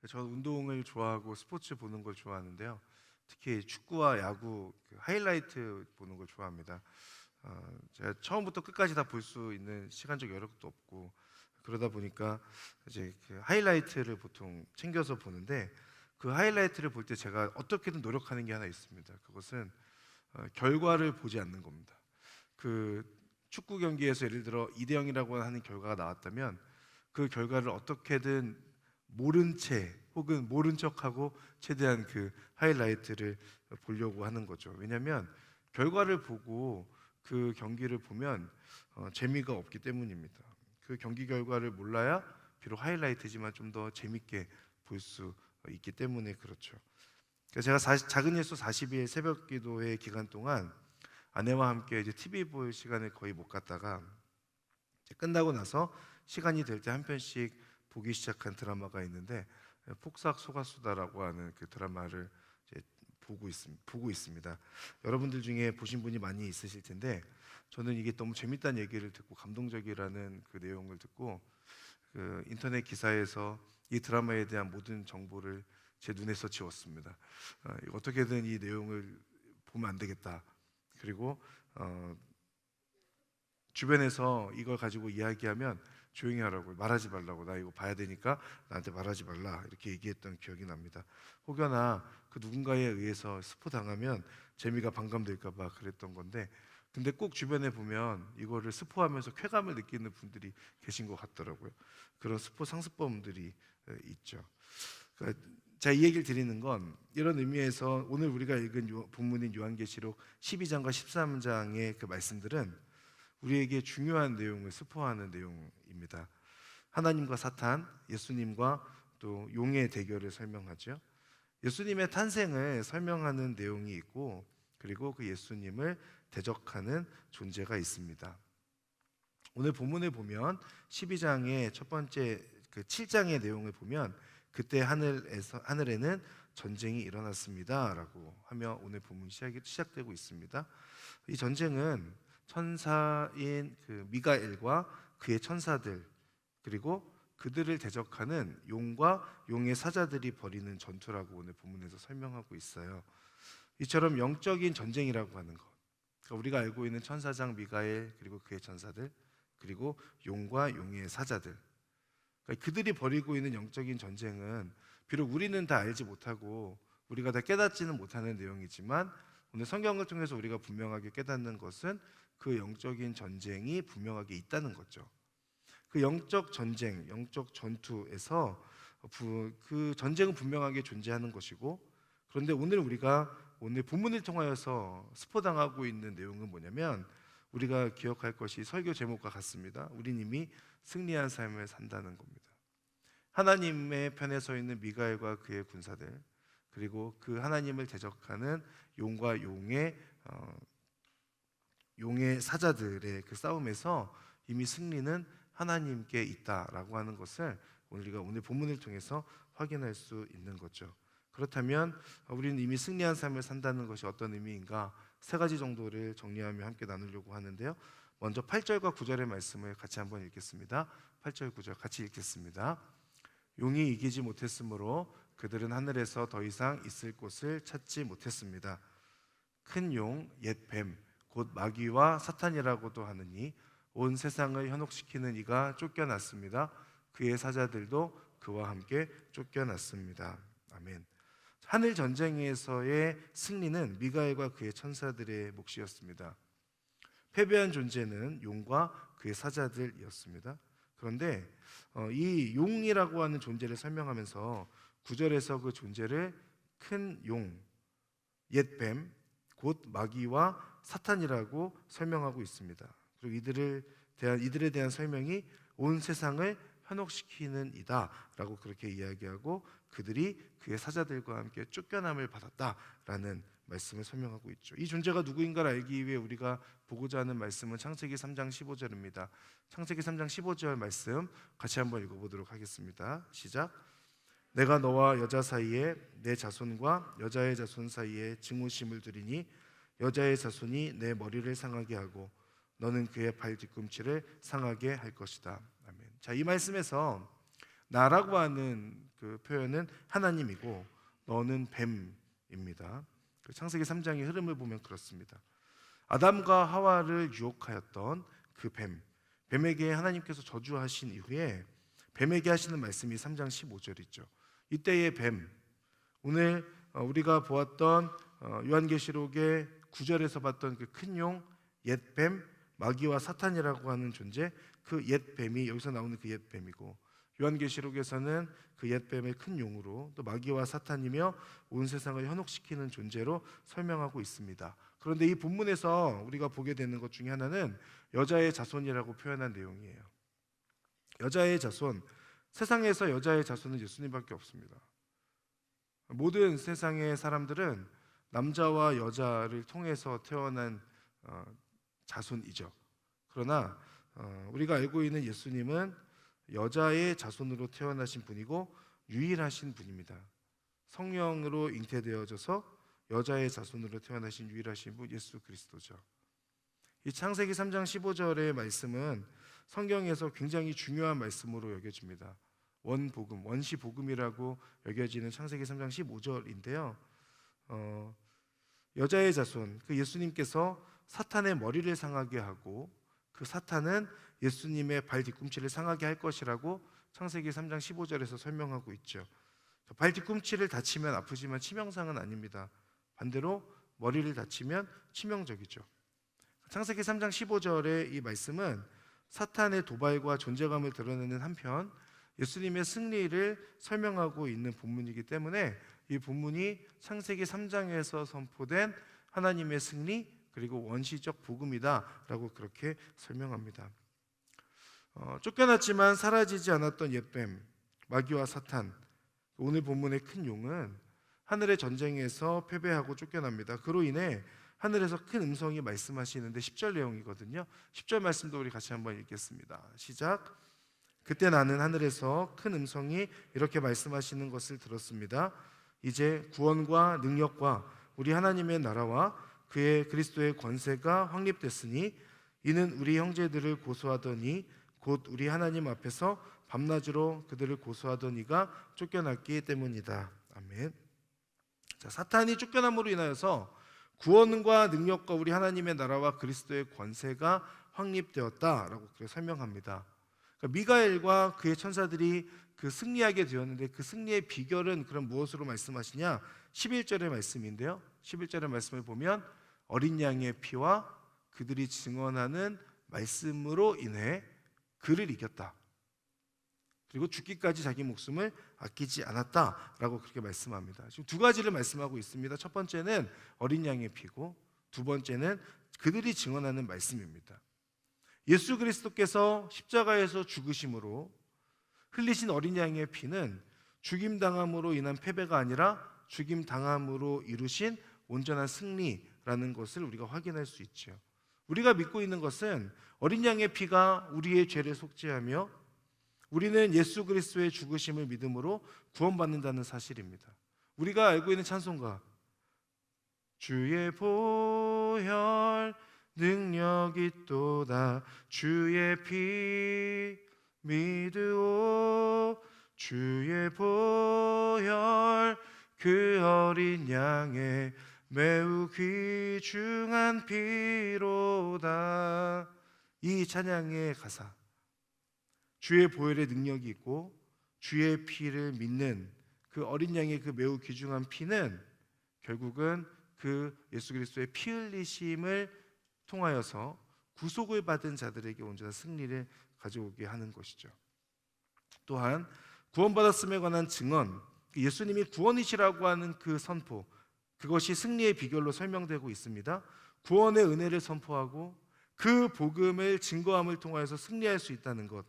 저는 운동을 좋아하고 스포츠 보는 걸 좋아하는데요. 특히 축구와 야구 하이라이트 보는 걸 좋아합니다. 제가 처음부터 끝까지 다 볼 수 있는 시간적 여력도 없고 그러다 보니까 이제 그 하이라이트를 보통 챙겨서 보는데, 그 하이라이트를 볼 때 제가 어떻게든 노력하는 게 하나 있습니다. 그것은 결과를 보지 않는 겁니다. 그 축구 경기에서 예를 들어 2대 0이라고 하는 결과가 나왔다면 그 결과를 어떻게든 모른 채 혹은 모른 척하고 최대한 그 하이라이트를 보려고 하는 거죠. 왜냐하면 결과를 보고 그 경기를 보면 재미가 없기 때문입니다. 그 경기 결과를 몰라야 비록 하이라이트지만 좀 더 재밌게 볼 수 있기 때문에 그렇죠. 그래서 제가 작은 예수 40일 새벽 기도회 기간 동안 아내와 함께 이제 TV 볼 시간을 거의 못 갖다가 이제 끝나고 나서 시간이 될 때 한 편씩 보기 시작한 드라마가 있는데, 폭삭 소가수다라고 하는 그 드라마를 이제 보고 있습니다. 여러분들 중에 보신 분이 많이 있으실 텐데, 저는 이게 너무 재밌다는 얘기를 듣고 감동적이라는 그 내용을 듣고 그 인터넷 기사에서 이 드라마에 대한 모든 정보를 제 눈에서 지웠습니다. 어떻게든 이 내용을 보면 안 되겠다. 그리고 주변에서 이걸 가지고 이야기하면 조용히 하라고, 말하지 말라고, 나 이거 봐야 되니까 나한테 말하지 말라, 이렇게 얘기했던 기억이 납니다. 혹여나 그 누군가에 의해서 스포 당하면 재미가 반감될까 봐 그랬던 건데, 근데 꼭 주변에 보면 이거를 스포하면서 쾌감을 느끼는 분들이 계신 것 같더라고요. 그런 스포 상습범들이 있죠. 그러니까 제가 이 얘기를 드리는 건 이런 의미에서 오늘 우리가 읽은 본문인 요한계시록 12장과 13장의 그 말씀들은 우리에게 중요한 내용을 스포하는 내용입니다. 하나님과 사탄, 예수님과 또 용의 대결을 설명하죠. 예수님의 탄생을 설명하는 내용이 있고, 그리고 그 예수님을 대적하는 존재가 있습니다. 오늘 본문을 보면 12장의 첫 번째 그 7장의 내용을 보면 그때 하늘에는 전쟁이 일어났습니다라고 하며 오늘 본문 시작되고 있습니다. 이 전쟁은 천사인 그 미가엘과 그의 천사들, 그리고 그들을 대적하는 용과 용의 사자들이 벌이는 전투라고 오늘 본문에서 설명하고 있어요. 이처럼 영적인 전쟁이라고 하는 것, 그러니까 우리가 알고 있는 천사장 미가엘, 그리고 그의 천사들, 그리고 용과 용의 사자들, 그러니까 그들이 벌이고 있는 영적인 전쟁은 비록 우리는 다 알지 못하고 우리가 다 깨닫지는 못하는 내용이지만, 오늘 성경을 통해서 우리가 분명하게 깨닫는 것은 그 영적인 전쟁이 분명하게 있다는 거죠. 그 영적 전쟁, 영적 전투에서 그 전쟁은 분명하게 존재하는 것이고, 그런데 오늘 본문을 통하여서 스포당하고 있는 내용은 뭐냐면, 우리가 기억할 것이 설교 제목과 같습니다. 우린 이미 승리한 삶을 산다는 겁니다. 하나님의 편에 서 있는 미가엘과 그의 군사들, 그리고 그 하나님을 대적하는 용과 용의 사자들의 그 싸움에서 이미 승리는 하나님께 있다라고 하는 것을 우리가 오늘 본문을 통해서 확인할 수 있는 거죠. 그렇다면 우리는 이미 승리한 삶을 산다는 것이 어떤 의미인가, 세 가지 정도를 정리하며 함께 나누려고 하는데요. 먼저 8절과 9절의 말씀을 같이 한번 읽겠습니다. 8절 9절 같이 읽겠습니다. 용이 이기지 못했으므로 그들은 하늘에서 더 이상 있을 곳을 찾지 못했습니다. 큰 용, 옛 뱀, 곧 마귀와 사탄이라고도 하느니 온 세상을 현혹시키는 이가 쫓겨났습니다. 그의 사자들도 그와 함께 쫓겨났습니다. 아멘. 하늘 전쟁에서의 승리는 미가엘과 그의 천사들의 몫이었습니다. 패배한 존재는 용과 그의 사자들이었습니다. 그런데 이 용이라고 하는 존재를 설명하면서 9절에서 그 존재를 큰 용, 옛 뱀, 곧 마귀와 사탄이라고 설명하고 있습니다. 그리고 이들에 대한 설명이 온 세상을 현혹시키는 이다라고 그렇게 이야기하고, 그들이 그의 사자들과 함께 쫓겨남을 받았다라는 말씀을 설명하고 있죠. 이 존재가 누구인가를 알기 위해 우리가 보고자 하는 말씀은 창세기 3장 15절입니다. 창세기 3장 15절 말씀 같이 한번 읽어보도록 하겠습니다. 시작. 내가 너와 여자 사이에 내 자손과 여자의 자손 사이에 증오심을 두리니 여자의 자손이 내 머리를 상하게 하고 너는 그의 발 뒤꿈치를 상하게 할 것이다. 아멘. 자, 이 말씀에서 나라고 하는 그 표현은 하나님이고 너는 뱀입니다. 그 창세기 3장의 흐름을 보면 그렇습니다. 아담과 하와를 유혹하였던 그 뱀에게 하나님께서 저주하신 이후에 뱀에게 하시는 말씀이 3장 15절이죠. 이때의 뱀, 오늘 우리가 보았던 요한계시록의 9절에서 봤던 그 큰 용, 옛뱀, 마귀와 사탄이라고 하는 존재, 그 옛뱀이 여기서 나오는 그 옛뱀이고, 요한계시록에서는 그 옛뱀의 큰 용으로 또 마귀와 사탄이며 온 세상을 현혹시키는 존재로 설명하고 있습니다. 그런데 이 본문에서 우리가 보게 되는 것 중에 하나는 여자의 자손이라고 표현한 내용이에요. 여자의 자손, 세상에서 여자의 자손은 예수님밖에 없습니다. 모든 세상의 사람들은 남자와 여자를 통해서 태어난 자손이죠. 그러나 우리가 알고 있는 예수님은 여자의 자손으로 태어나신 분이고 유일하신 분입니다. 성령으로 잉태되어져서 여자의 자손으로 태어나신 유일하신 분 예수 그리스도죠. 이 창세기 3장 15절의 말씀은 성경에서 굉장히 중요한 말씀으로 여겨집니다. 원복음, 원시복음이라고 여겨지는 창세기 3장 15절인데요. 여자의 자손, 그 예수님께서 사탄의 머리를 상하게 하고 그 사탄은 예수님의 발 뒤꿈치를 상하게 할 것이라고 창세기 3장 15절에서 설명하고 있죠. 발 뒤꿈치를 다치면 아프지만 치명상은 아닙니다. 반대로 머리를 다치면 치명적이죠. 창세기 3장 15절의 이 말씀은 사탄의 도발과 존재감을 드러내는 한편 예수님의 승리를 설명하고 있는 본문이기 때문에 이 본문이 창세기 3장에서 선포된 하나님의 승리 그리고 원시적 복음이다라고 그렇게 설명합니다. 쫓겨났지만 사라지지 않았던 옛뱀 마귀와 사탄, 오늘 본문의 큰 용은 하늘의 전쟁에서 패배하고 쫓겨납니다. 그로 인해 하늘에서 큰 음성이 말씀하시는데 10절 내용이거든요. 10절 말씀도 우리 같이 한번 읽겠습니다. 시작. 그때 나는 하늘에서 큰 음성이 이렇게 말씀하시는 것을 들었습니다. 이제 구원과 능력과 우리 하나님의 나라와 그의 그리스도의 권세가 확립됐으니 이는 우리 형제들을 고소하더니 곧 우리 하나님 앞에서 밤낮으로 그들을 고소하던 이가 쫓겨났기 때문이다. 아멘. 자, 사탄이 쫓겨남으로 인하여서 구원과 능력과 우리 하나님의 나라와 그리스도의 권세가 확립되었다라고 그렇게 설명합니다. 그러니까 미가엘과 그의 천사들이 그 승리하게 되었는데 그 승리의 비결은 그럼 무엇으로 말씀하시냐? 11절의 말씀인데요. 11절의 말씀을 보면 어린 양의 피와 그들이 증언하는 말씀으로 인해 그를 이겼다. 그리고 죽기까지 자기 목숨을 아끼지 않았다라고 그렇게 말씀합니다. 지금 두 가지를 말씀하고 있습니다. 첫 번째는 어린 양의 피고 두 번째는 그들이 증언하는 말씀입니다. 예수 그리스도께서 십자가에서 죽으심으로 흘리신 어린 양의 피는 죽임당함으로 인한 패배가 아니라 죽임당함으로 이루신 온전한 승리라는 것을 우리가 확인할 수 있죠. 우리가 믿고 있는 것은 어린 양의 피가 우리의 죄를 속죄하며 우리는 예수 그리스도의 죽으심을 믿음으로 구원받는다는 사실입니다. 우리가 알고 있는 찬송가 주의 보혈 능력이 또다 주의 피 믿으오 주의 보혈 그 어린 양의 매우 귀중한 피로다. 이 찬양의 가사 주의 보혈의 능력이 있고 주의 피를 믿는 그 어린 양의 그 매우 귀중한 피는 결국은 그 예수 그리스도의 피 흘리심을 통하여서 구속을 받은 자들에게 온전한 승리를 가져오게 하는 것이죠. 또한 구원받았음에 관한 증언, 예수님이 구원이시라고 하는 그 선포, 그것이 승리의 비결로 설명되고 있습니다. 구원의 은혜를 선포하고 그 복음을 증거함을 통하여서 승리할 수 있다는 것,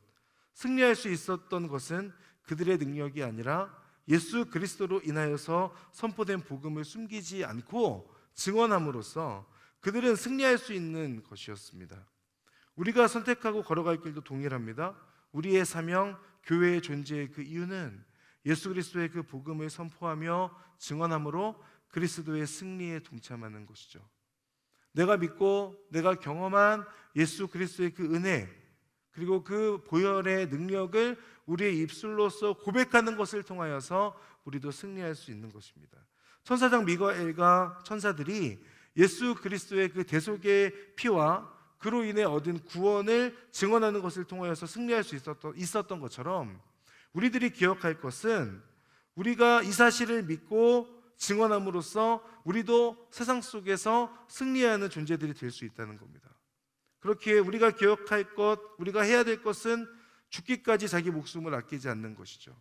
승리할 수 있었던 것은 그들의 능력이 아니라 예수 그리스도로 인하여서 선포된 복음을 숨기지 않고 증언함으로써 그들은 승리할 수 있는 것이었습니다. 우리가 선택하고 걸어갈 길도 동일합니다. 우리의 사명, 교회의 존재의 그 이유는 예수 그리스도의 그 복음을 선포하며 증언함으로 그리스도의 승리에 동참하는 것이죠. 내가 믿고 내가 경험한 예수 그리스도의 그 은혜, 그리고 그 보혈의 능력을 우리의 입술로서 고백하는 것을 통하여서 우리도 승리할 수 있는 것입니다. 천사장 미가엘과 천사들이 예수 그리스도의 그 대속의 피와 그로 인해 얻은 구원을 증언하는 것을 통하여서 승리할 수 있었던 것처럼, 우리들이 기억할 것은 우리가 이 사실을 믿고 증언함으로써 우리도 세상 속에서 승리하는 존재들이 될 수 있다는 겁니다. 그렇기에 우리가 기억할 것, 우리가 해야 될 것은 죽기까지 자기 목숨을 아끼지 않는 것이죠.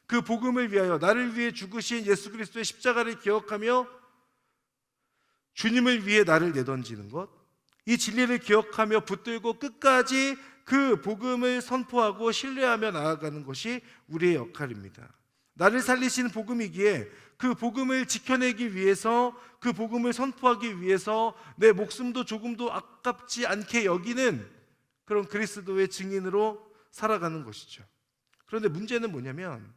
그 복음을 위하여 나를 위해 죽으신 예수 그리스도의 십자가를 기억하며 주님을 위해 나를 내던지는 것, 이 진리를 기억하며 붙들고 끝까지 그 복음을 선포하고 신뢰하며 나아가는 것이 우리의 역할입니다. 나를 살리신 복음이기에 그 복음을 지켜내기 위해서, 그 복음을 선포하기 위해서 내 목숨도 조금도 아깝지 않게 여기는 그런 그리스도의 증인으로 살아가는 것이죠. 그런데 문제는 뭐냐면,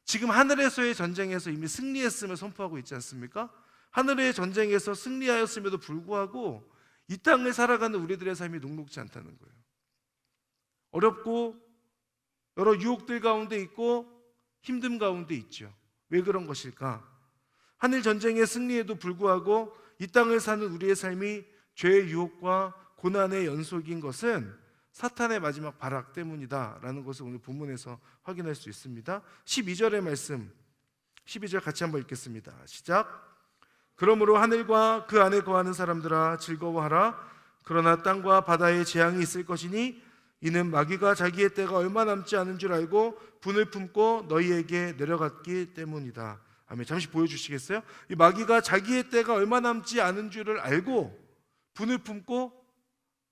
지금 하늘에서의 전쟁에서 이미 승리했음을 선포하고 있지 않습니까? 하늘의 전쟁에서 승리하였음에도 불구하고 이 땅을 살아가는 우리들의 삶이 녹록지 않다는 거예요. 어렵고 여러 유혹들 가운데 있고 힘듦 가운데 있죠. 왜 그런 것일까? 하늘 전쟁의 승리에도 불구하고 이 땅을 사는 우리의 삶이 죄의 유혹과 고난의 연속인 것은 사탄의 마지막 발악 때문이다라는 것을 오늘 본문에서 확인할 수 있습니다. 12절의 말씀, 12절 같이 한번 읽겠습니다. 시작. 그러므로 하늘과 그 안에 거하는 사람들아 즐거워하라. 그러나 땅과 바다에 재앙이 있을 것이니 이는 마귀가 자기의 때가 얼마 남지 않은 줄 알고 분을 품고 너희에게 내려갔기 때문이다. 아멘. 잠시 보여주시겠어요? 이 마귀가 자기의 때가 얼마 남지 않은 줄을 알고 분을 품고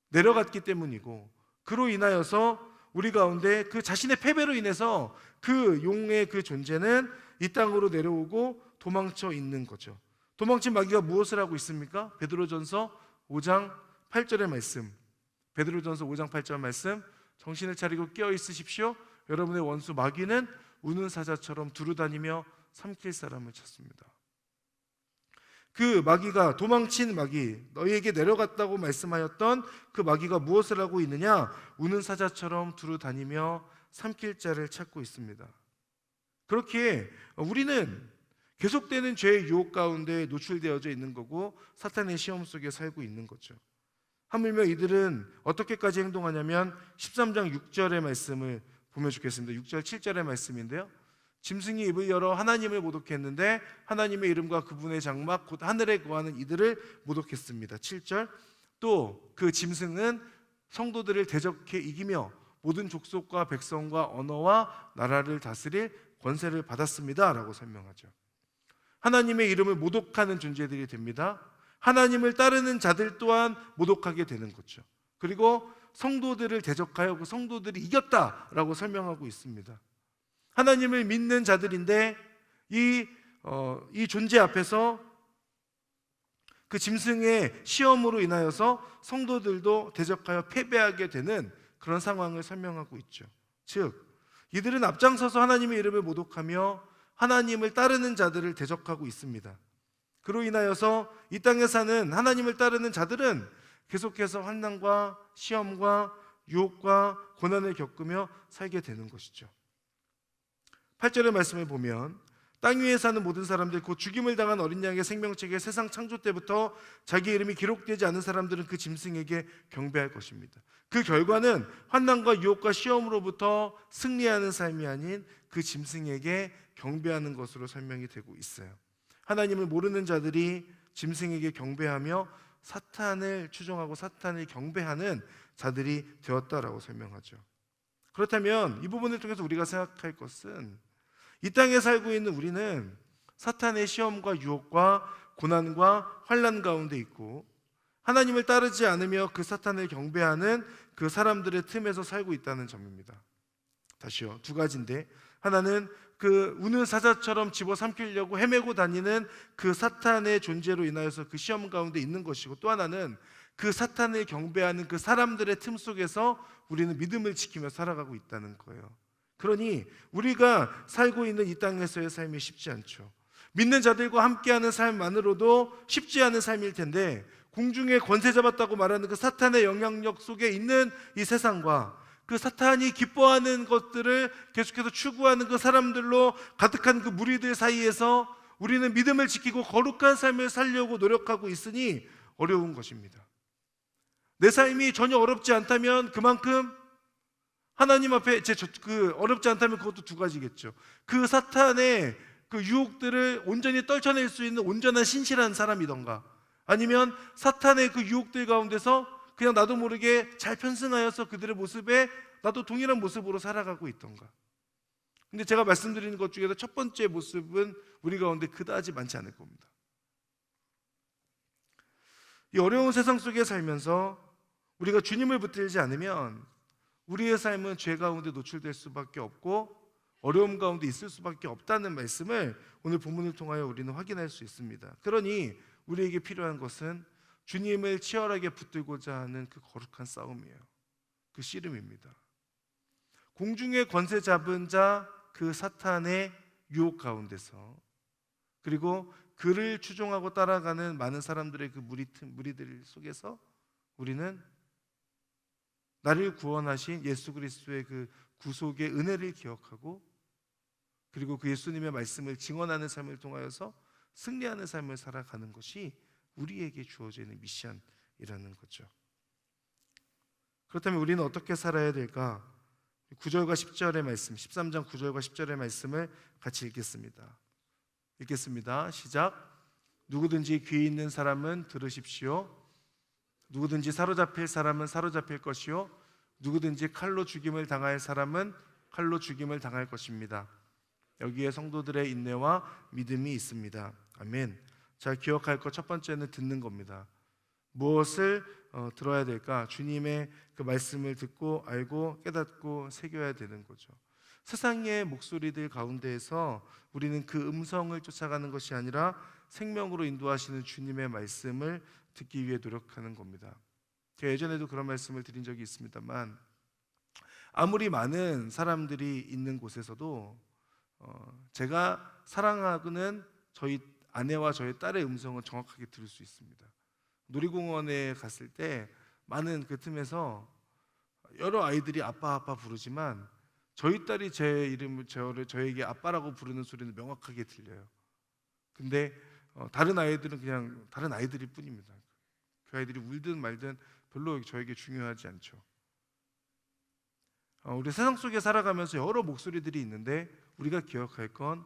내려갔기 때문이고, 그로 인하여서 우리 가운데 그 자신의 패배로 인해서 그 용의 그 존재는 이 땅으로 내려오고 도망쳐 있는 거죠. 도망친 마귀가 무엇을 하고 있습니까? 베드로전서 5장 8절의 말씀, 베드로전서 5장 8절 말씀, 정신을 차리고 깨어 있으십시오. 여러분의 원수 마귀는 우는 사자처럼 두루다니며 삼킬 사람을 찾습니다. 그 마귀가, 도망친 마귀, 너희에게 내려갔다고 말씀하였던 그 마귀가 무엇을 하고 있느냐? 우는 사자처럼 두루다니며 삼킬 자를 찾고 있습니다. 그렇기에 우리는 계속되는 죄의 유혹 가운데 노출되어져 있는 거고 사탄의 시험 속에 살고 있는 거죠. 하물며 이들은 어떻게까지 행동하냐면 13장 6절의 말씀을 보면 좋겠습니다. 6절 7절의 말씀인데요, 짐승이 입을 열어 하나님을 모독했는데 하나님의 이름과 그분의 장막 곧 하늘에 거하는 이들을 모독했습니다. 7절, 또 그 짐승은 성도들을 대적해 이기며 모든 족속과 백성과 언어와 나라를 다스릴 권세를 받았습니다 라고 설명하죠. 하나님의 이름을 모독하는 존재들이 됩니다. 하나님을 따르는 자들 또한 모독하게 되는 거죠. 그리고 성도들을 대적하여 그 성도들이 이겼다라고 설명하고 있습니다. 하나님을 믿는 자들인데 이 존재 앞에서 그 짐승의 시험으로 인하여서 성도들도 대적하여 패배하게 되는 그런 상황을 설명하고 있죠. 즉, 이들은 앞장서서 하나님의 이름을 모독하며 하나님을 따르는 자들을 대적하고 있습니다. 그로 인하여서 이 땅에 사는 하나님을 따르는 자들은 계속해서 환난과 시험과 유혹과 고난을 겪으며 살게 되는 것이죠. 8절의 말씀을 보면 땅 위에 사는 모든 사람들 곧 죽임을 당한 어린 양의 생명책에 세상 창조 때부터 자기 이름이 기록되지 않은 사람들은 그 짐승에게 경배할 것입니다. 그 결과는 환난과 유혹과 시험으로부터 승리하는 삶이 아닌 그 짐승에게 경배하는 것으로 설명이 되고 있어요. 하나님을 모르는 자들이 짐승에게 경배하며 사탄을 추종하고 사탄을 경배하는 자들이 되었다라고 설명하죠. 그렇다면 이 부분을 통해서 우리가 생각할 것은 이 땅에 살고 있는 우리는 사탄의 시험과 유혹과 고난과 환난 가운데 있고 하나님을 따르지 않으며 그 사탄을 경배하는 그 사람들의 틈에서 살고 있다는 점입니다. 다시요, 두 가지인데, 하나는 그 우는 사자처럼 집어삼키려고 헤매고 다니는 그 사탄의 존재로 인하여서 그 시험 가운데 있는 것이고, 또 하나는 그 사탄을 경배하는 그 사람들의 틈 속에서 우리는 믿음을 지키며 살아가고 있다는 거예요. 그러니 우리가 살고 있는 이 땅에서의 삶이 쉽지 않죠. 믿는 자들과 함께하는 삶만으로도 쉽지 않은 삶일 텐데 공중에 권세 잡았다고 말하는 그 사탄의 영향력 속에 있는 이 세상과 그 사탄이 기뻐하는 것들을 계속해서 추구하는 그 사람들로 가득한 그 무리들 사이에서 우리는 믿음을 지키고 거룩한 삶을 살려고 노력하고 있으니 어려운 것입니다. 내 삶이 전혀 어렵지 않다면 그만큼 하나님 앞에 어렵지 않다면 그것도 두 가지겠죠. 그 사탄의 그 유혹들을 온전히 떨쳐낼 수 있는 온전한 신실한 사람이던가, 아니면 사탄의 그 유혹들 가운데서 그냥 나도 모르게 잘 편승하여서 그들의 모습에 나도 동일한 모습으로 살아가고 있던가. 근데 제가 말씀드리는 것 중에서 첫 번째 모습은 우리 가운데 그다지 많지 않을 겁니다. 이 어려운 세상 속에 살면서 우리가 주님을 붙들지 않으면 우리의 삶은 죄 가운데 노출될 수밖에 없고 어려움 가운데 있을 수밖에 없다는 말씀을 오늘 본문을 통하여 우리는 확인할 수 있습니다. 그러니 우리에게 필요한 것은 주님을 치열하게 붙들고자 하는 그 거룩한 싸움이에요. 그 씨름입니다. 공중의 권세 잡은 자 그 사탄의 유혹 가운데서, 그리고 그를 추종하고 따라가는 많은 사람들의 그 무리들 속에서 우리는 나를 구원하신 예수 그리스도의 그 구속의 은혜를 기억하고, 그리고 그 예수님의 말씀을 증언하는 삶을 통하여서 승리하는 삶을 살아가는 것이 우리에게 주어져 있는 미션이라는 거죠. 그렇다면 우리는 어떻게 살아야 될까? 9절과 10절의 말씀, 13장 9절과 10절의 말씀을 같이 읽겠습니다. 시작. 누구든지 귀 있는 사람은 들으십시오. 누구든지 사로잡힐 사람은 사로잡힐 것이요, 누구든지 칼로 죽임을 당할 사람은 칼로 죽임을 당할 것입니다. 여기에 성도들의 인내와 믿음이 있습니다. 아멘. 잘 기억할 것 첫 번째는 듣는 겁니다. 무엇을 들어야 될까? 주님의 그 말씀을 듣고 알고 깨닫고 새겨야 되는 거죠. 세상의 목소리들 가운데에서 우리는 그 음성을 쫓아가는 것이 아니라 생명으로 인도하시는 주님의 말씀을 듣기 위해 노력하는 겁니다. 제가 예전에도 그런 말씀을 드린 적이 있습니다만, 아무리 많은 사람들이 있는 곳에서도 제가 사랑하는 저희 아내와 저희 딸의 음성은 정확하게 들을 수 있습니다. 놀이공원에 갔을 때 많은 그 틈에서 여러 아이들이 아빠 아빠 부르지만 저희 딸이 제 이름을 저에게 아빠라고 부르는 소리는 명확하게 들려요. 근데 다른 아이들은 그냥 다른 아이들일 뿐입니다. 그 아이들이 울든 말든 별로 저에게 중요하지 않죠. 우리 세상 속에 살아가면서 여러 목소리들이 있는데 우리가 기억할 건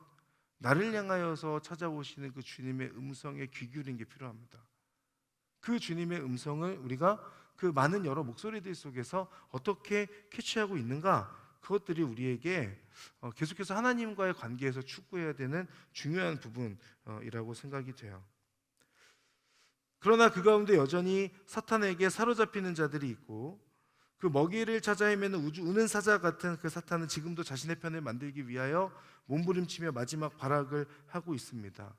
나를 향하여서 찾아오시는 그 주님의 음성에 귀 기울이는 게 필요합니다. 그 주님의 음성을 우리가 그 많은 여러 목소리들 속에서 어떻게 캐치하고 있는가, 그것들이 우리에게 계속해서 하나님과의 관계에서 추구해야 되는 중요한 부분이라고 생각이 돼요. 그러나 그 가운데 여전히 사탄에게 사로잡히는 자들이 있고, 그 먹이를 찾아 헤매는 우는 사자 같은 그 사탄은 지금도 자신의 편을 만들기 위하여 몸부림치며 마지막 발악을 하고 있습니다.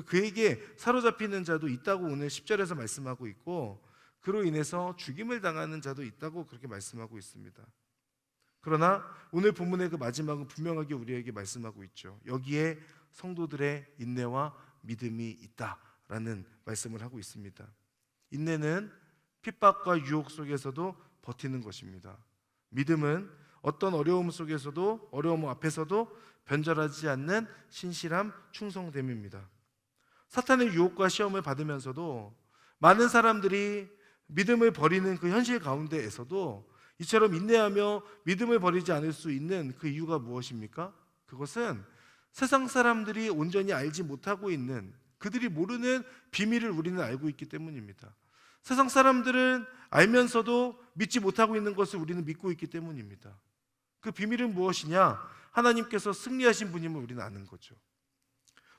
그에게 사로잡히는 자도 있다고 오늘 10절에서 말씀하고 있고, 그로 인해서 죽임을 당하는 자도 있다고 그렇게 말씀하고 있습니다. 그러나 오늘 본문의 그 마지막은 분명하게 우리에게 말씀하고 있죠. 여기에 성도들의 인내와 믿음이 있다라는 말씀을 하고 있습니다. 인내는 핍박과 유혹 속에서도 버티는 것입니다. 믿음은 어떤 어려움 속에서도, 어려움 앞에서도 변절하지 않는 신실함, 충성됨입니다. 사탄의 유혹과 시험을 받으면서도 많은 사람들이 믿음을 버리는 그 현실 가운데에서도 이처럼 인내하며 믿음을 버리지 않을 수 있는 그 이유가 무엇입니까? 그것은 세상 사람들이 온전히 알지 못하고 있는, 그들이 모르는 비밀을 우리는 알고 있기 때문입니다. 세상 사람들은 알면서도 믿지 못하고 있는 것을 우리는 믿고 있기 때문입니다. 그 비밀은 무엇이냐? 하나님께서 승리하신 분임을 우리는 아는 거죠.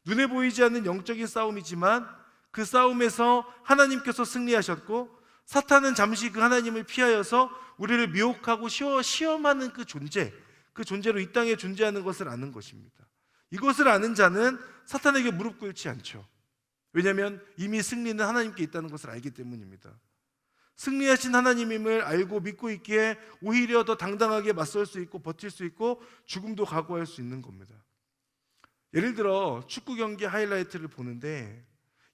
눈에 보이지 않는 영적인 싸움이지만 그 싸움에서 하나님께서 승리하셨고, 사탄은 잠시 그 하나님을 피하여서 우리를 미혹하고 시험하는 그 존재로 이 땅에 존재하는 것을 아는 것입니다. 이것을 아는 자는 사탄에게 무릎 꿇지 않죠. 왜냐하면 이미 승리는 하나님께 있다는 것을 알기 때문입니다. 승리하신 하나님임을 알고 믿고 있기에 오히려 더 당당하게 맞설 수 있고 버틸 수 있고 죽음도 각오할 수 있는 겁니다. 예를 들어 축구 경기 하이라이트를 보는데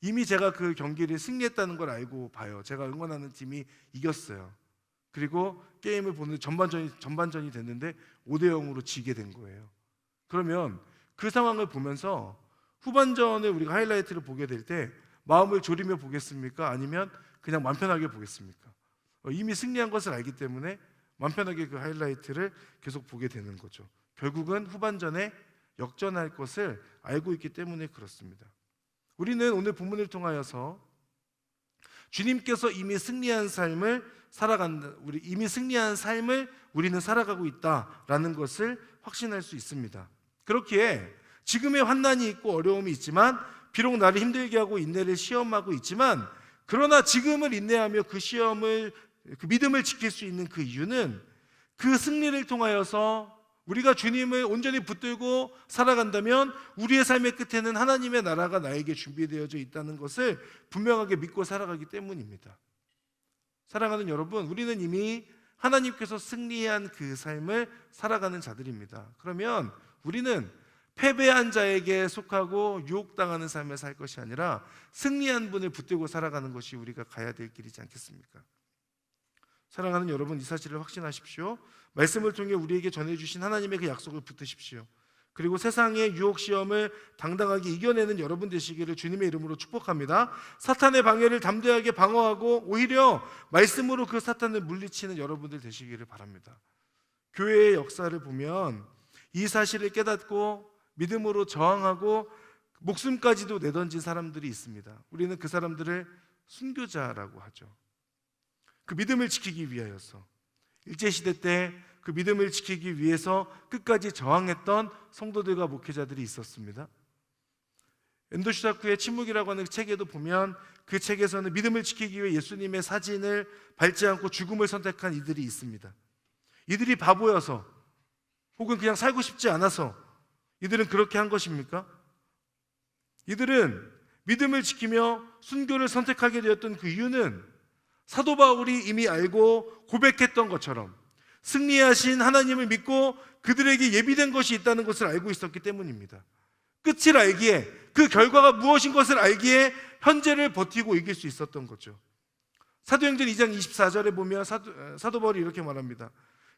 이미 제가 그 경기를 승리했다는 걸 알고 봐요. 제가 응원하는 팀이 이겼어요. 그리고 게임을 보는 전반전이 됐는데 5대0으로 지게 된 거예요. 그러면 그 상황을 보면서 후반전에 우리가 하이라이트를 보게 될 때 마음을 졸이며 보겠습니까? 아니면 그냥 맘 편하게 보겠습니까? 이미 승리한 것을 알기 때문에 맘 편하게 그 하이라이트를 계속 보게 되는 거죠. 결국은 후반전에 역전할 것을 알고 있기 때문에 그렇습니다. 우리는 오늘 본문을 통하여서 주님께서 이미 승리한 삶을 우리는 살아가고 있다라는 것을 확신할 수 있습니다. 그렇기에 지금의 환난이 있고 어려움이 있지만, 비록 나를 힘들게 하고 인내를 시험하고 있지만, 그러나 지금을 인내하며 그 믿음을 지킬 수 있는 그 이유는 그 승리를 통하여서 우리가 주님을 온전히 붙들고 살아간다면 우리의 삶의 끝에는 하나님의 나라가 나에게 준비되어져 있다는 것을 분명하게 믿고 살아가기 때문입니다. 사랑하는 여러분, 우리는 이미 하나님께서 승리한 그 삶을 살아가는 자들입니다. 그러면 우리는 패배한 자에게 속하고 유혹당하는 삶을 살 것이 아니라 승리한 분을 붙들고 살아가는 것이 우리가 가야 될 길이지 않겠습니까? 사랑하는 여러분, 이 사실을 확신하십시오. 말씀을 통해 우리에게 전해주신 하나님의 그 약속을 붙드십시오. 그리고 세상의 유혹 시험을 당당하게 이겨내는 여러분 되시기를 주님의 이름으로 축복합니다. 사탄의 방해를 담대하게 방어하고 오히려 말씀으로 그 사탄을 물리치는 여러분들 되시기를 바랍니다. 교회의 역사를 보면 이 사실을 깨닫고 믿음으로 저항하고 목숨까지도 내던진 사람들이 있습니다. 우리는 그 사람들을 순교자라고 하죠. 그 믿음을 지키기 위하여서, 일제시대 때 그 믿음을 지키기 위해서 끝까지 저항했던 성도들과 목회자들이 있었습니다. 엔도슈다쿠의 침묵이라고 하는 책에도 보면 그 책에서는 믿음을 지키기 위해 예수님의 사진을 밟지 않고 죽음을 선택한 이들이 있습니다. 이들이 바보여서 혹은 그냥 살고 싶지 않아서 이들은 그렇게 한 것입니까? 이들은 믿음을 지키며 순교를 선택하게 되었던 그 이유는 사도 바울이 이미 알고 고백했던 것처럼 승리하신 하나님을 믿고 그들에게 예비된 것이 있다는 것을 알고 있었기 때문입니다. 끝을 알기에, 그 결과가 무엇인 것을 알기에 현재를 버티고 이길 수 있었던 거죠. 사도행전 2장 24절에 보면 사도 바울이 이렇게 말합니다.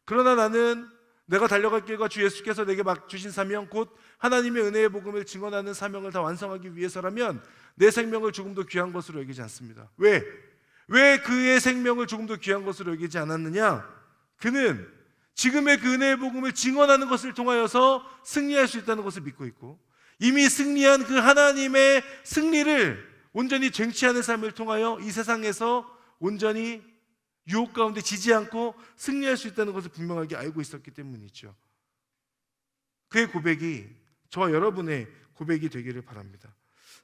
그러나 나는 내가 달려갈 길과 주 예수께서 내게 막 주신 사명, 곧 하나님의 은혜의 복음을 증언하는 사명을 다 완성하기 위해서라면 내 생명을 조금도 귀한 것으로 여기지 않습니다. 왜 그의 생명을 조금도 귀한 것으로 여기지 않았느냐? 그는 지금의 그 은혜의 복음을 증언하는 것을 통하여서 승리할 수 있다는 것을 믿고 있고, 이미 승리한 그 하나님의 승리를 온전히 쟁취하는 삶을 통하여 이 세상에서 온전히 유혹 가운데 지지 않고 승리할 수 있다는 것을 분명하게 알고 있었기 때문이죠. 그의 고백이 저와 여러분의 고백이 되기를 바랍니다.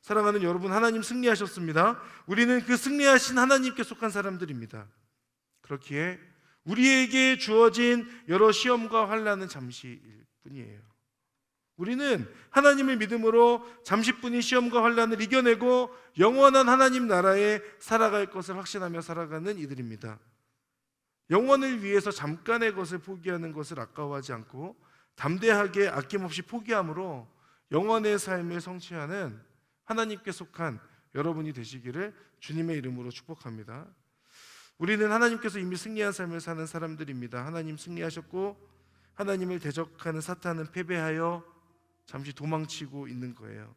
사랑하는 여러분, 하나님 승리하셨습니다. 우리는 그 승리하신 하나님께 속한 사람들입니다. 그렇기에 우리에게 주어진 여러 시험과 환난은 잠시일 뿐이에요. 우리는 하나님을 믿음으로 잠시뿐인 시험과 환난을 이겨내고 영원한 하나님 나라에 살아갈 것을 확신하며 살아가는 이들입니다. 영원을 위해서 잠깐의 것을 포기하는 것을 아까워하지 않고 담대하게 아낌없이 포기함으로 영원의 삶을 성취하는 하나님께 속한 여러분이 되시기를 주님의 이름으로 축복합니다. 우리는 하나님께서 이미 승리한 삶을 사는 사람들입니다. 하나님 승리하셨고 하나님을 대적하는 사탄은 패배하여 잠시 도망치고 있는 거예요.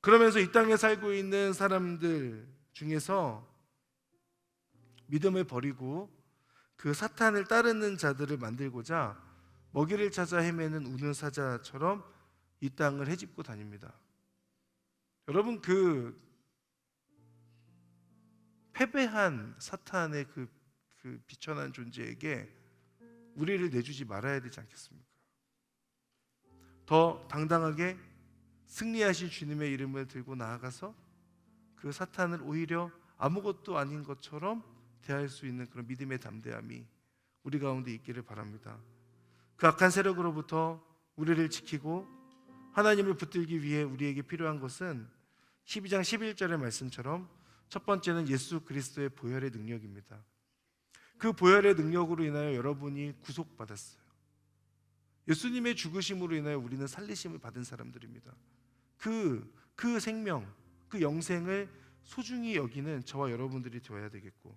그러면서 이 땅에 살고 있는 사람들 중에서 믿음을 버리고 그 사탄을 따르는 자들을 만들고자 먹이를 찾아 헤매는 우는 사자처럼 이 땅을 헤집고 다닙니다. 여러분, 그 패배한 사탄의 그 비천한 존재에게 우리를 내주지 말아야 되지 않겠습니까? 더 당당하게 승리하신 주님의 이름을 들고 나아가서 그 사탄을 오히려 아무것도 아닌 것처럼 대할 수 있는 그런 믿음의 담대함이 우리 가운데 있기를 바랍니다. 그 악한 세력으로부터 우리를 지키고 하나님을 붙들기 위해 우리에게 필요한 것은 12장 11절의 말씀처럼 첫 번째는 예수 그리스도의 보혈의 능력입니다. 그 보혈의 능력으로 인하여 여러분이 구속받았어요. 예수님의 죽으심으로 인하여 우리는 살리심을 받은 사람들입니다. 그 그 생명, 그 영생을 소중히 여기는 저와 여러분들이 되어야 되겠고,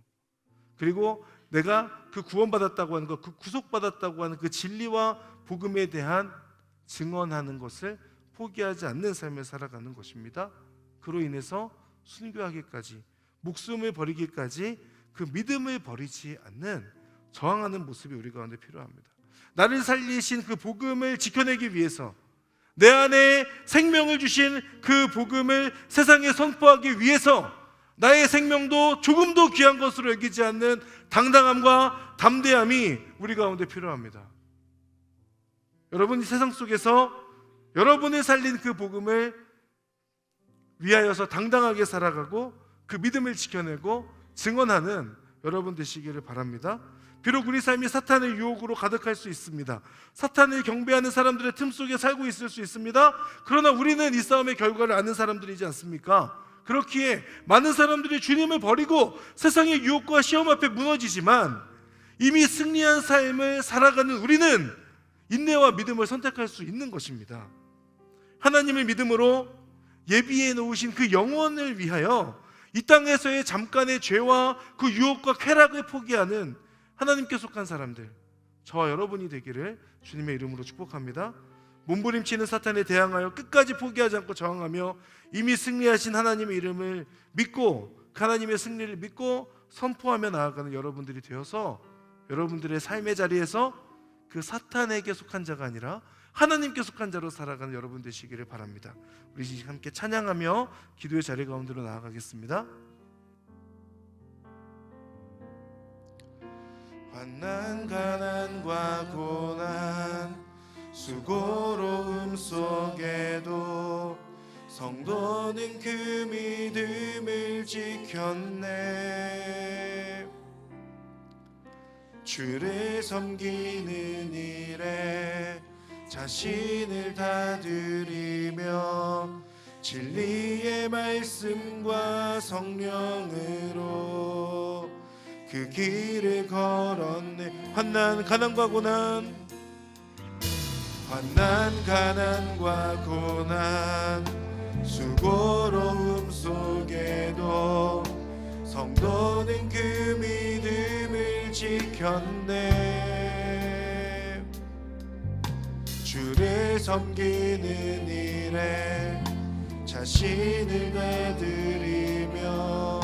그리고 내가 그 구원받았다고 하는 것, 그 구속받았다고 하는 그 진리와 복음에 대한 증언하는 것을 포기하지 않는 삶을 살아가는 것입니다. 그로 인해서 순교하기까지, 목숨을 버리기까지 그 믿음을 버리지 않는 저항하는 모습이 우리 가운데 필요합니다. 나를 살리신 그 복음을 지켜내기 위해서, 내 안에 생명을 주신 그 복음을 세상에 선포하기 위해서 나의 생명도 조금도 귀한 것으로 여기지 않는 당당함과 담대함이 우리 가운데 필요합니다. 여러분이 세상 속에서 여러분을 살린 그 복음을 위하여서 당당하게 살아가고 그 믿음을 지켜내고 증언하는 여러분 되시기를 바랍니다. 비록 우리 삶이 사탄의 유혹으로 가득할 수 있습니다. 사탄을 경배하는 사람들의 틈 속에 살고 있을 수 있습니다. 그러나 우리는 이 싸움의 결과를 아는 사람들이지 않습니까? 그렇기에 많은 사람들이 주님을 버리고 세상의 유혹과 시험 앞에 무너지지만 이미 승리한 삶을 살아가는 우리는 인내와 믿음을 선택할 수 있는 것입니다. 하나님을 믿음으로 예비해 놓으신 그 영원을 위하여 이 땅에서의 잠깐의 죄와 그 유혹과 쾌락을 포기하는 하나님께 속한 사람들, 저와 여러분이 되기를 주님의 이름으로 축복합니다. 몸부림치는 사탄에 대항하여 끝까지 포기하지 않고 저항하며 이미 승리하신 하나님의 이름을 믿고 하나님의 승리를 믿고 선포하며 나아가는 여러분들이 되어서 여러분들의 삶의 자리에서 그 사탄에게 속한 자가 아니라 하나님께 속한 자로 살아가는 여러분 되시기를 바랍니다. 우리 함께 찬양하며 기도의 자리 가운데로 나아가겠습니다. 환난 가난과 고난 수고로움 속에도 성도는 그 믿음을 지켰네. 주를 섬기는 일에 자신을 다 드리며 진리의 말씀과 성령으로 그 길을 걸었네. 환난 가난과 고난, 환난 가난과 고난 수고로움 속에도 성도는 그 믿음을 지켰네. 주를 섬기는 일에 자신을 다 드리며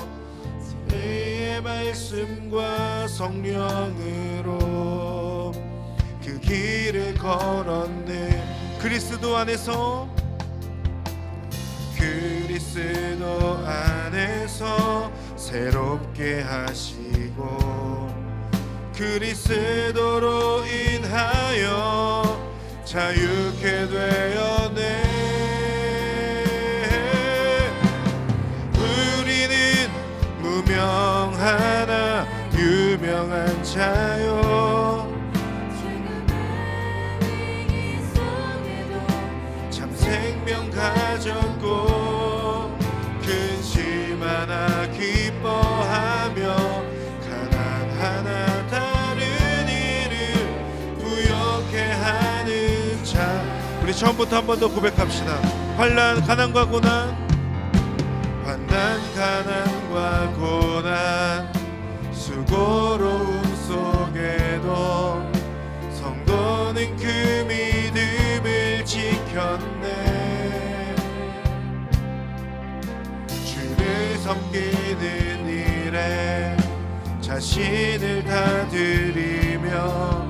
진리의 말씀과 성령으로 그 길을 걸었네. 그리스도 안에서 새롭게 하시고 그리스도로 인하여 자유케 되었네. 우리는 무명하나 유명한 자요 참 생명 가졌고 근심 하나 기뻐하며 가난 하나 다른 일을 부욕해 하는 자. 우리 처음부터 한 번 더 고백합시다. 환난 가난과 고난, 환난 가난과 고난 수고로움 속에도 성도는 그 믿음을 지켰네. 주를 섬기는 일에 자신을 다 드리며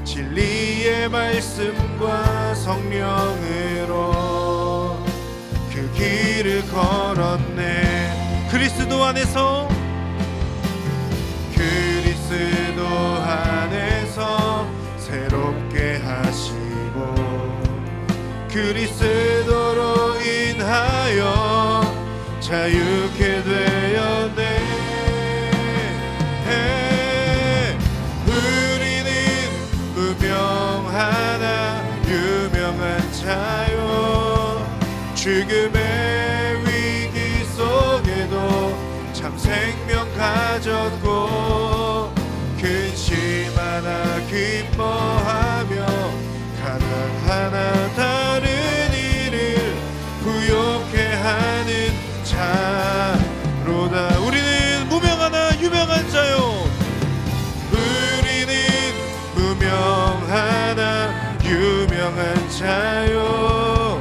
진리의 말씀과 성령으로 그 길을 걸었네. 그리스도 안에서 새롭게 하시고 그리스도로 인하여 자유케 되었네. 우리는 무명하나 유명한 자요 죽음의 위기 속에도 참 생명 가졌고 근심 하나 기뻐하며 가난 하나 다른 일을 부욕해 유명한 자요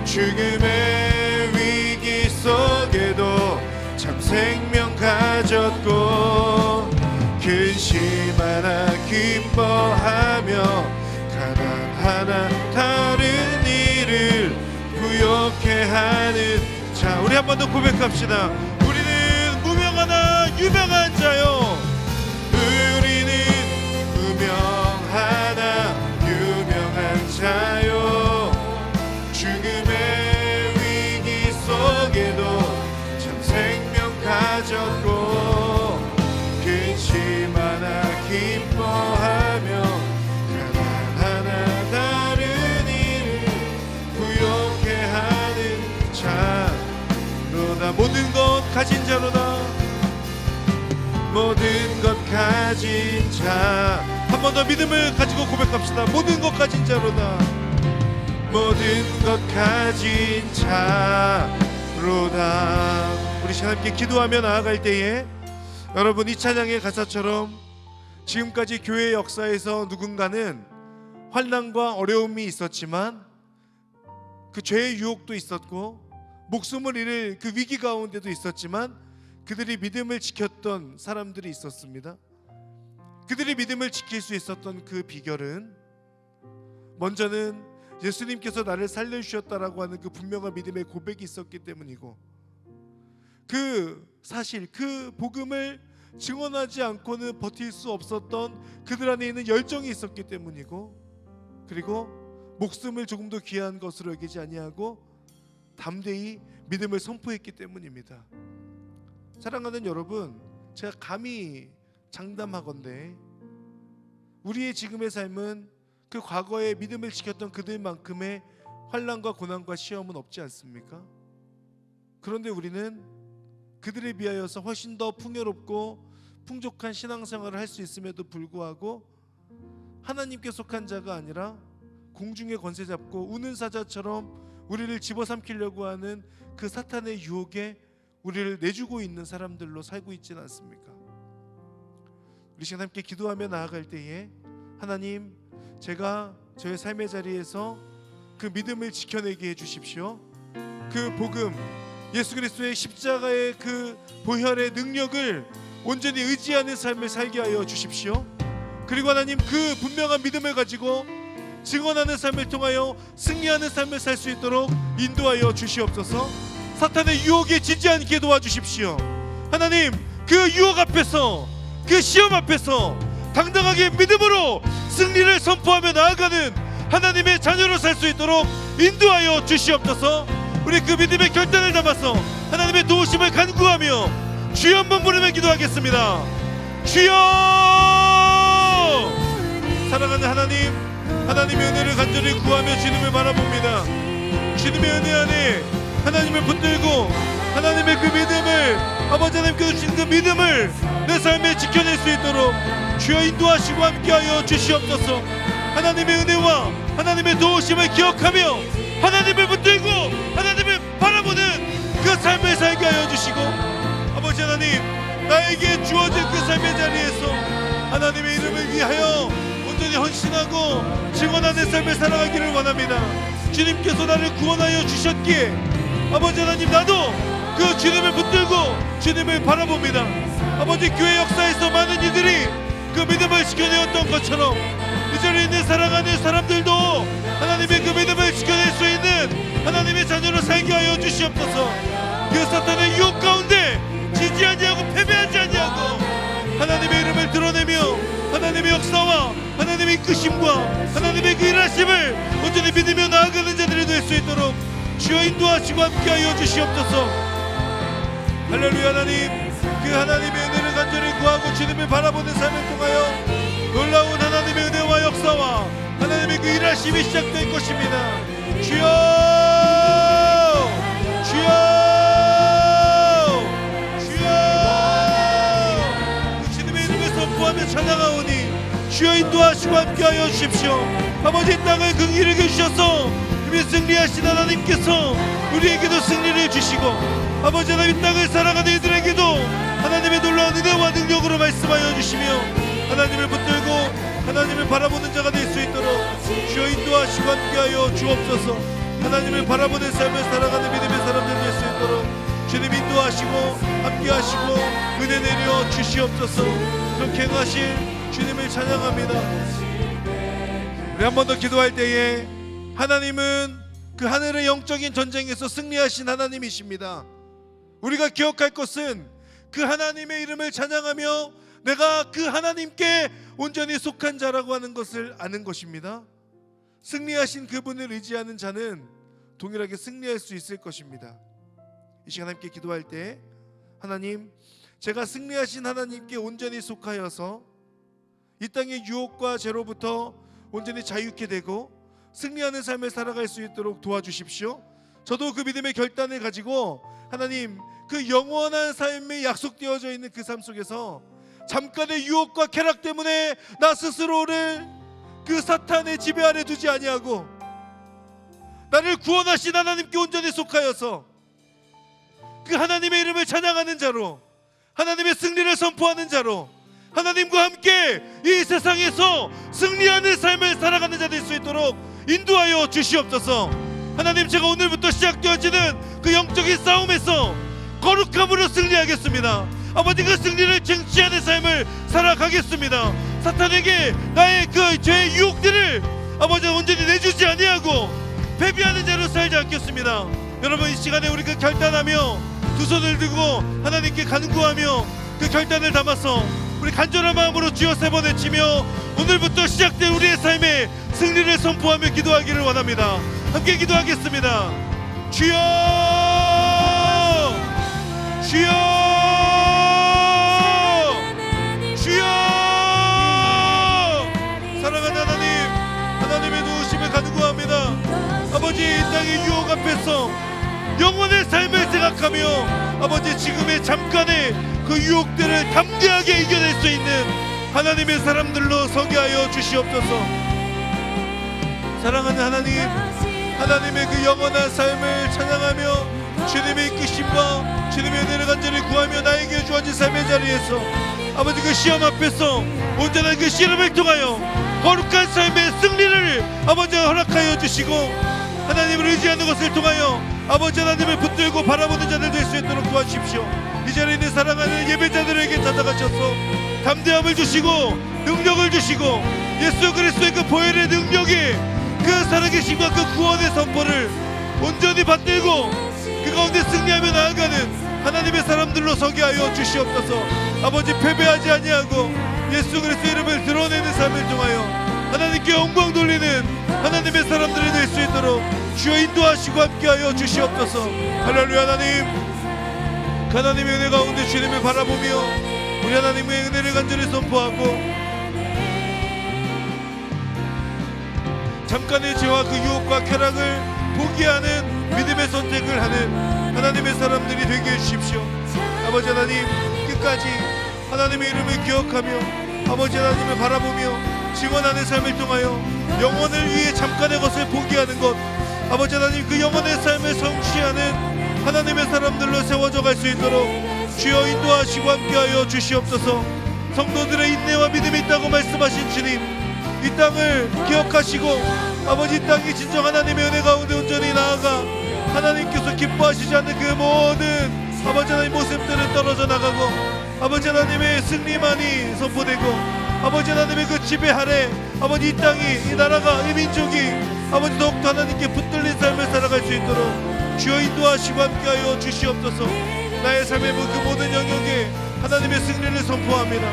죽음의 위기 속에도 참 생명 가졌고 근심 하나 기뻐하며 가난 하나 다른 이를 부욕해 하는 자 우리 한 번 더 고백합시다. 우리는 무명하나 유명한 자요 우리는 무명하나 유명한 자요 죽음의 위기 속에도 참 생명 가졌고 근심 하나 기뻐하며 가난하나 다른 이를 부욕해 하는 자로다 모든 것 가진 자로다 모든 것 가진 자 한 번 더 믿음을 가지고 고백합시다. 모든 것 가진 자로다 모든 것 가진 자로다. 우리 하나님께 기도하며 나아갈 때에 여러분 이 찬양의 가사처럼 지금까지 교회 역사에서 누군가는 환난과 어려움이 있었지만 그 죄의 유혹도 있었고 목숨을 잃을 그 위기 가운데도 있었지만 그들이 믿음을 지켰던 사람들이 있었습니다. 그들이 믿음을 지킬 수 있었던 그 비결은 먼저는 예수님께서 나를 살려주셨다라고 하는 그 분명한 믿음의 고백이 있었기 때문이고 그 사실 그 복음을 증언하지 않고는 버틸 수 없었던 그들 안에 있는 열정이 있었기 때문이고 그리고 목숨을 조금 더 귀한 것으로 여기지 아니하고 담대히 믿음을 선포했기 때문입니다. 사랑하는 여러분, 제가 감히 장담하건대 우리의 지금의 삶은 그 과거에 믿음을 지켰던 그들만큼의 환난과 고난과 시험은 없지 않습니까? 그런데 우리는 그들에 비하여서 훨씬 더 풍요롭고 풍족한 신앙생활을 할 수 있음에도 불구하고 하나님께 속한 자가 아니라 공중의 권세 잡고 우는 사자처럼 우리를 집어삼키려고 하는 그 사탄의 유혹에 우리를 내주고 있는 사람들로 살고 있지는 않습니까? 우리 시간 함께 기도하며 나아갈 때에 하나님, 제가 저의 삶의 자리에서 그 믿음을 지켜내게 해주십시오. 그 복음, 예수 그리스도의 십자가의 그 보혈의 능력을 온전히 의지하는 삶을 살게 하여 주십시오. 그리고 하나님, 그 분명한 믿음을 가지고 증언하는 삶을 통하여 승리하는 삶을 살 수 있도록 인도하여 주시옵소서. 사탄의 유혹에 지지 않게 도와주십시오. 하나님, 그 유혹 앞에서, 그 시험 앞에서 당당하게 믿음으로 승리를 선포하며 나아가는 하나님의 자녀로 살 수 있도록 인도하여 주시옵소서. 우리 그 믿음의 결단을 담아서 하나님의 도우심을 간구하며 주여 한번 부르며 기도하겠습니다. 주여! 사랑하는 하나님, 하나님의 은혜를 간절히 구하며 주님을 바라봅니다. 주님의 은혜 안에 하나님을 붙들고 하나님의 그 믿음을, 아버지 하나님께서 주신 그 믿음을 내 삶에 지켜낼 수 있도록 주여 인도하시고 함께하여 주시옵소서. 하나님의 은혜와 하나님의 도우심을 기억하며 하나님을 붙들고 하나님을 바라보는 그 삶을 살게 하여 주시고, 아버지 하나님, 나에게 주어진 그 삶의 자리에서 하나님의 이름을 위하여 온전히 헌신하고 증언하는 삶을 살아가기를 원합니다. 주님께서 나를 구원하여 주셨기에 아버지 하나님, 나도 그 주님을 붙들고 주님을 바라봅니다. 아버지, 교회 역사에서 많은 이들이 그 믿음을 지켜내었던 것처럼 이 자리에 있는 사랑하는 사람들도 하나님의 그 믿음을 지켜낼 수 있는 하나님의 자녀로 살게 하여 주시옵소서. 그 사탄의 유혹 가운데 지지 아니하고 패배하지 아니하고 하나님의 이름을 드러내며 하나님의 역사와 하나님의 이끄심과 하나님의 그 일하심을 온전히 믿으며 나아가는 자들이 될 수 있도록 주여 인도하시고 함께하여 주시옵소서. 할렐루야. 하나님, 그 하나님의 은혜를 간절히 구하고 주님을 바라보는 삶을 통하여 놀라운 하나님의 은혜와 역사와 하나님의 그 일하심이 시작될 것입니다. 주여, 주여, 주여. 그 주님의 이름을 선포하며 찬양하오니 주여 인도하시고 함께하여 주십시오. 아버지, 땅을 긍휼하게 주셔서 이미 승리하신 하나님께서 우리에게도 승리를 주시고, 아버지 하나님, 땅을 살아가는 이들에게도 하나님의 놀라운 은혜와 능력으로 말씀하여 주시며 하나님을 붙들고 하나님을 바라보는 자가 될 수 있도록 주여 인도하시고 함께하여 주옵소서. 하나님을 바라보는 삶을 살아가는 믿음의 사람들 될 수 있도록 주님 인도하시고 함께하시고 은혜 내려 주시옵소서. 그렇게 행하실 주님을 찬양합니다. 우리 한 번 더 기도할 때에 하나님은 그 하늘의 영적인 전쟁에서 승리하신 하나님이십니다. 우리가 기억할 것은 그 하나님의 이름을 찬양하며 내가 그 하나님께 온전히 속한 자라고 하는 것을 아는 것입니다. 승리하신 그분을 의지하는 자는 동일하게 승리할 수 있을 것입니다. 이 시간 함께 기도할 때 하나님, 제가 승리하신 하나님께 온전히 속하여서 이 땅의 유혹과 죄로부터 온전히 자유케 되고 승리하는 삶을 살아갈 수 있도록 도와주십시오. 저도 그 믿음의 결단을 가지고 하나님, 그 영원한 삶이 약속되어져 있는 그 삶 속에서 잠깐의 유혹과 쾌락 때문에 나 스스로를 그 사탄의 지배 아래 두지 아니하고 나를 구원하신 하나님께 온전히 속하여서 그 하나님의 이름을 찬양하는 자로, 하나님의 승리를 선포하는 자로, 하나님과 함께 이 세상에서 승리하는 삶을 살아가는 자 될 수 있도록 인도하여 주시옵소서. 하나님, 제가 오늘부터 시작되어지는 그 영적인 싸움에서 거룩함으로 승리하겠습니다. 아버지, 그 승리를 쟁취하는 삶을 살아가겠습니다. 사탄에게 나의 그 죄의 유혹들을 아버지 온전히 내주지 아니하고 패배하는 자로 살지 않겠습니다. 여러분, 이 시간에 우리가 결단하며 두 손을 들고 하나님께 간구하며 그 결단을 담아서 우리 간절한 마음으로 주여 세 번 외치며 오늘부터 시작된 우리의 삶에 승리를 선포하며 기도하기를 원합니다. 함께 기도하겠습니다. 주여, 주여, 주여. 사랑하는 하나님, 하나님의 도우심을 간구합니다. 아버지, 이 땅의 유혹 앞에서 영원의 삶을 생각하며 아버지, 지금의 잠깐의 그 유혹들을 담대하게 이겨낼 수 있는 하나님의 사람들로 서게 하여 주시옵소서. 사랑하는 하나님, 하나님의 그 영원한 삶을 찬양하며 주님의 이끄심과 주님의 은혜를 간절히 구하며 나에게 주어진 삶의 자리에서 아버지, 그 시험 앞에서 온전한 그 씨름을 통하여 거룩한 삶의 승리를 아버지 허락하여 주시고 하나님을 의지하는 것을 통하여 아버지 하나님을 붙들고 바라보는 자들 될 수 있도록 도와주십시오. 이 자리에 있는 사랑하는 예배자들에게 찾아가셔서 담대함을 주시고 능력을 주시고 예수 그리스도의 그 보혈의 능력이 그 살아계심과 그 구원의 선포를 온전히 받들고 그 가운데 승리하며 나아가는 하나님의 사람들로 서게 하여 주시옵소서. 아버지, 패배하지 아니하고 예수 그리스도 이름을 드러내는 삶을 통하여 하나님께 영광 돌리는 하나님의 사람들이 될 수 있도록 주여 인도하시고 함께하여 주시옵소서. 할렐루야. 하나님, 하나님의 은혜 가운데 주님을 바라보며 우리 하나님의 은혜를 간절히 선포하고 잠깐의 죄와 그 유혹과 쾌락을 포기하는 믿음의 선택을 하는 하나님의 사람들이 되게 해주십시오. 아버지 하나님, 끝까지 하나님의 이름을 기억하며 아버지 하나님을 바라보며 증언하는 삶을 통하여 영혼을 위해 잠깐의 것을 포기하는 것, 아버지 하나님, 그 영혼의 삶을 성취하는 하나님의 사람들로 세워져 갈 수 있도록 주여 인도하시고 함께하여 주시옵소서. 성도들의 인내와 믿음이 있다고 말씀하신 주님, 이 땅을 기억하시고 아버지, 이 땅이 진정 하나님의 은혜 가운데 온전히 나아가 하나님께서 기뻐하시지 않는 그 모든 아버지 하나님 모습들은 떨어져 나가고 아버지 하나님의 승리만이 선포되고 아버지 하나님의 그 지배 아래 아버지 이 땅이, 이 나라가, 이 민족이 아버지 더욱더 하나님께 붙들린 삶을 살아갈 수 있도록 주여 인도하시고 함께하여 주시옵소서. 나의 삶의 그 모든 영역에 하나님의 승리를 선포합니다.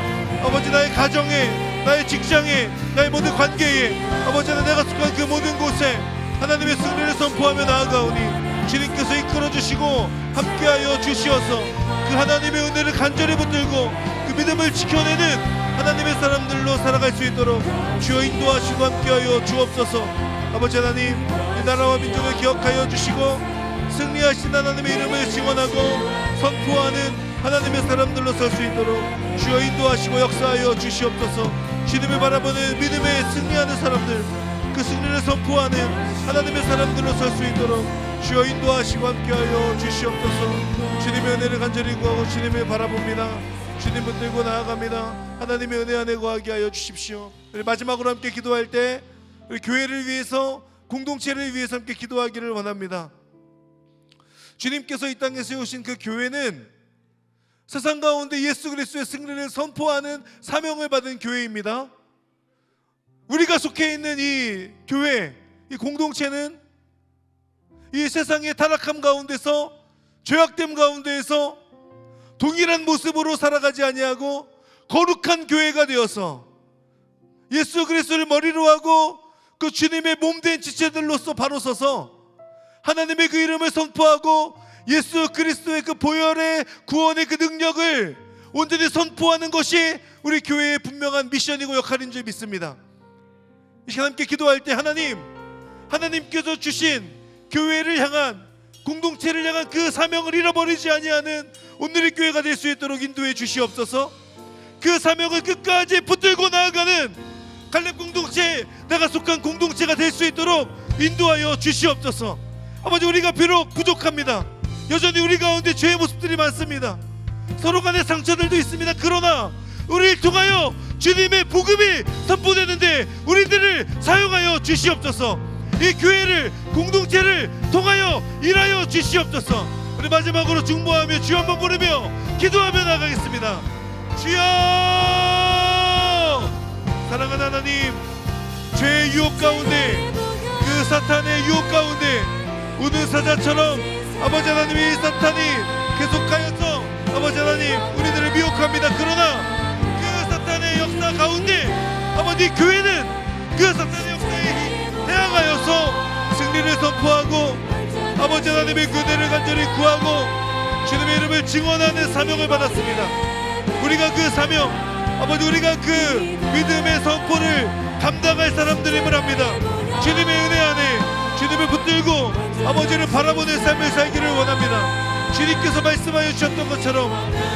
아버지, 나의 가정에, 나의 직장에, 나의 모든 관계에 아버지 하나님, 내가 속한 그 모든 곳에 하나님의 승리를 선포하며 나아가오니 주님께서 이끌어주시고 함께하여 주시어서 그 하나님의 은혜를 간절히 붙들고 그 믿음을 지켜내는 하나님의 사람들로 살아갈 수 있도록 주여 인도하시고 함께하여 주옵소서. 아버지 하나님, 이 나라와 민족을 기억하여 주시고 승리하신 하나님의 이름을 증언하고 선포하는 하나님의 사람들로 설 수 있도록 주여 인도하시고 역사하여 주시옵소서. 주님을 바라보는 믿음에 승리하는 사람들, 그 승리를 선포하는 하나님의 사람들로 설 수 있도록 주여 인도하시고 함께하여 주시옵소서. 주님의 은혜를 간절히 구하고 주님을 바라봅니다. 주님 붙들고 나아갑니다. 하나님의 은혜 안에 거하게 하여 주십시오. 우리 마지막으로 함께 기도할 때 우리 교회를 위해서, 공동체를 위해서 함께 기도하기를 원합니다. 주님께서 이 땅에 세우신 그 교회는 세상 가운데 예수 그리스도의 승리를 선포하는 사명을 받은 교회입니다. 우리가 속해 있는 이 교회, 이 공동체는 이 세상의 타락함 가운데서, 죄악됨 가운데에서 동일한 모습으로 살아가지 아니하고 거룩한 교회가 되어서 예수 그리스도를 머리로 하고 그 주님의 몸된 지체들로서 바로 서서 하나님의 그 이름을 선포하고 예수 그리스도의 그 보혈의 구원의 그 능력을 온전히 선포하는 것이 우리 교회의 분명한 미션이고 역할인 줄 믿습니다. 이 시간 함께 기도할 때 하나님께서 주신 교회를 향한, 공동체를 향한 그 사명을 잃어버리지 아니하는 오늘의 교회가 될 수 있도록 인도해 주시옵소서. 그 사명을 끝까지 붙들고 나아가는 갈렙 공동체, 내가 속한 공동체가 될 수 있도록 인도하여 주시옵소서. 아버지, 우리가 비록 부족합니다. 여전히 우리 가운데 죄의 모습들이 많습니다. 서로 간의 상처들도 있습니다. 그러나 우리를 통하여 주님의 복음이 선포되는데 우리들을 사용하여 주시옵소서. 이 교회를, 공동체를 통하여 일하여 주시옵소서. 우리 마지막으로 중보하며 주여 한번 부르며 기도하며 나가겠습니다. 주여! 사랑하는 하나님, 죄의 유혹 가운데, 그 사탄의 유혹 가운데 우는 사자처럼 아버지 하나님, 이 사탄이 계속하여서 아버지 하나님 우리들을 미혹합니다. 그러나 그 사탄의 역사 가운데 아버지 교회는 그 사탄의 역사에 대항하여서 승리를 선포하고 아버지 하나님의 그대를 간절히 구하고 주님의 이름을 증언하는 사명을 받았습니다. 우리가 그 사명, 아버지, 우리가 그 믿음의 선포를 감당할 사람들임을 압니다. 주님의 은혜 안에 주님을 붙들고 아버지를 바라보는 삶을 살기를 원합니다. 주님께서 말씀하여 주셨던 것처럼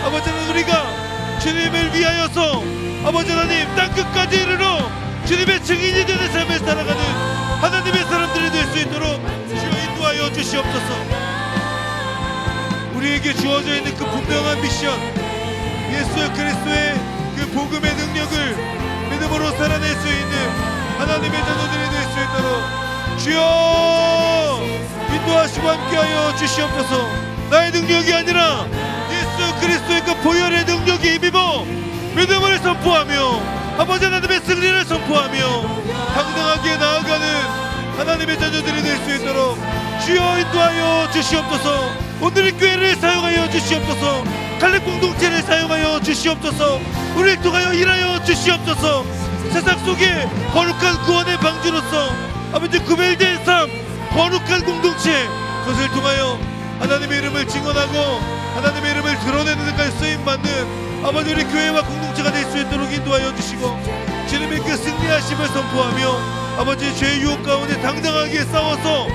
아버지는 우리가 주님을 위하여서 아버지 하나님 땅끝까지 이르러 주님의 증인이 되는 삶을 살아가는 하나님의 사람들이 될 수 있도록 주여 인도하여 주시옵소서. 우리에게 주어져 있는 그 분명한 미션, 예수 그리스도의 그 복음의 능력을 믿음으로 살아낼 수 있는 하나님의 자녀들이 될 수 있도록 주여 인도하시고 함께하여 주시옵소서. 나의 능력이 아니라 예수 그리스도의 그 보혈의 능력이 힘입어 믿음을 선포하며 아버지 하나님의 승리를 선포하며 당당하게 나아가는 하나님의 자녀들이 될 수 있도록 주여 인도하여 주시옵소서. 오늘의 교회를 사용하여 주시옵소서. 갈렙 공동체를 사용하여 주시옵소서. 우리를 통하여 일하여 주시옵소서. 세상 속에 거룩한 구원의 방주로서 아버지 구별된 삶, 거룩한 공동체, 그것을 통하여 하나님의 이름을 증언하고 하나님의 이름을 드러내는 데까지 쓰임받는 아버지 우리 교회와 공동체가 될 수 있도록 인도하여 주시고 주님의 그 승리하심을 선포하며 아버지 죄의 유혹 가운데 당당하게 싸워서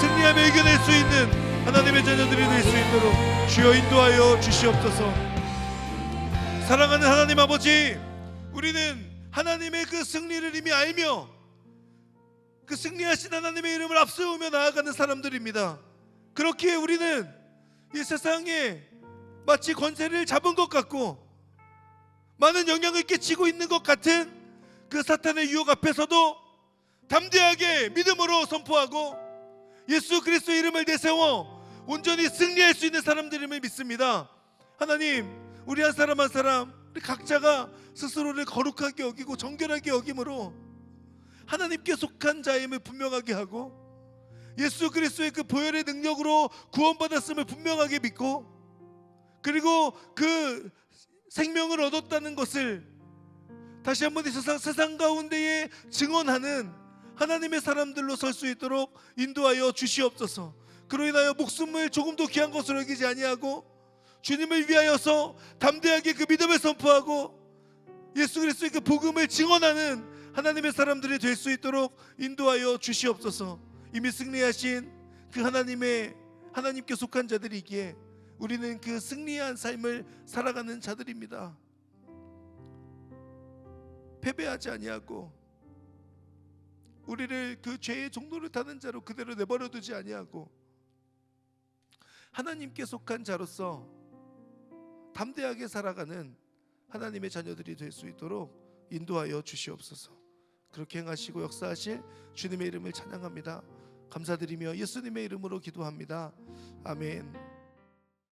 승리하며 이겨낼 수 있는 하나님의 자녀들이 될 수 있도록 주여 인도하여 주시옵소서. 사랑하는 하나님 아버지, 우리는 하나님의 그 승리를 이미 알며 그 승리하신 하나님의 이름을 앞세우며 나아가는 사람들입니다. 그렇기에 우리는 이 세상에 마치 권세를 잡은 것 같고 많은 영향을 끼치고 있는 것 같은 그 사탄의 유혹 앞에서도 담대하게 믿음으로 선포하고 예수 그리스도의 이름을 내세워 온전히 승리할 수 있는 사람들임을 믿습니다. 하나님, 우리 한 사람 한 사람, 우리 각자가 스스로를 거룩하게 여기고 정결하게 여김으로 하나님께 속한 자임을 분명하게 하고 예수 그리스도의 그 보혈의 능력으로 구원받았음을 분명하게 믿고 그리고 그 생명을 얻었다는 것을 다시 한번 이 세상 가운데에 증언하는 하나님의 사람들로 설 수 있도록 인도하여 주시옵소서. 그로 인하여 목숨을 조금도 귀한 것으로 여기지 아니하고 주님을 위하여서 담대하게 그 믿음을 선포하고 예수 그리스도의 그 복음을 증언하는 하나님의 사람들이 될 수 있도록 인도하여 주시옵소서. 이미 승리하신 그 하나님께 속한 자들이기에 우리는 그 승리한 삶을 살아가는 자들입니다. 패배하지 아니하고 우리를 그 죄의 종로를 타는 자로 그대로 내버려 두지 아니하고 하나님께 속한 자로서 담대하게 살아가는 하나님의 자녀들이 될 수 있도록 인도하여 주시옵소서. 그렇게 행하시고 역사하실 주님의 이름을 찬양합니다. 감사드리며 예수님의 이름으로 기도합니다. 아멘.